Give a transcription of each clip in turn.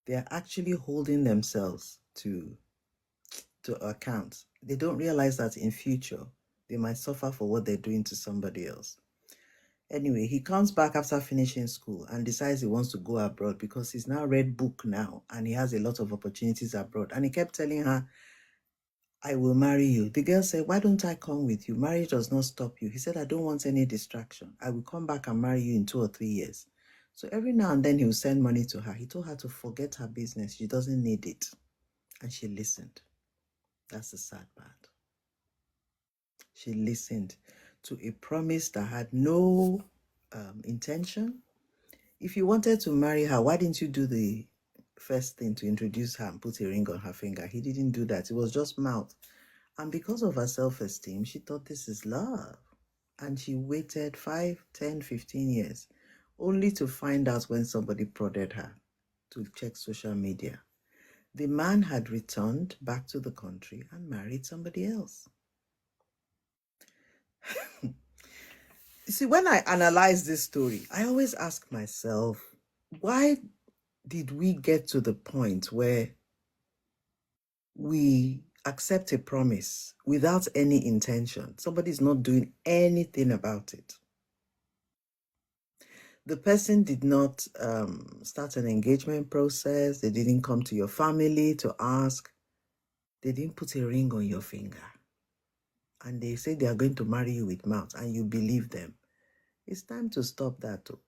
they are actually holding themselves to account. They don't realize that in future, they might suffer for what they're doing to somebody else. Anyway, he comes back after finishing school and decides he wants to go abroad because he's now read book now and he has a lot of opportunities abroad. And he kept telling her, I will marry you. The girl said, why don't I come with you? Marriage does not stop you. He said, I don't want any distraction. I will come back and marry you in 2 or 3 years. So every now and then he will send money to her. He told her to forget her business. She doesn't need it. And she listened. That's the sad part. She listened to a promise that had no intention. If you wanted to marry her, why didn't you do the first thing to introduce her and put a ring on her finger? He didn't do that. It was just mouth. And because of her self-esteem, she thought this is love. And she waited 5, 10, 15 years, only to find out when somebody prodded her to check social media. The man had returned back to the country and married somebody else. You see, when I analyze this story, I always ask myself, why did we get to the point where we accept a promise without any intention? Somebody's not doing anything about it. The person did not start an engagement process. They didn't come to your family to ask. They didn't put a ring on your finger. And they say they are going to marry you with mouth and you believe them. It's time to stop that too.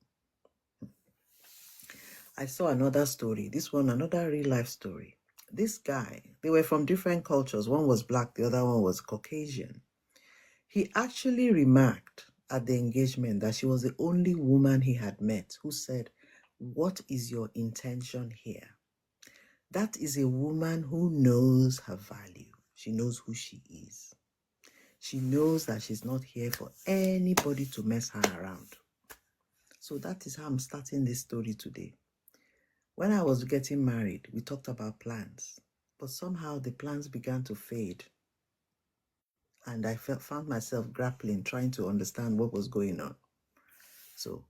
I saw another story. This one, another real life story. This guy, they were from different cultures. One was black, the other one was Caucasian. He actually remarked at the engagement that she was the only woman he had met who said, what is your intention here? That is a woman who knows her value. She knows who she is. She knows that she's not here for anybody to mess her around. So that is how I'm starting this story today. When I was getting married, we talked about plans, but somehow the plans began to fade. And I found myself grappling, trying to understand what was going on. So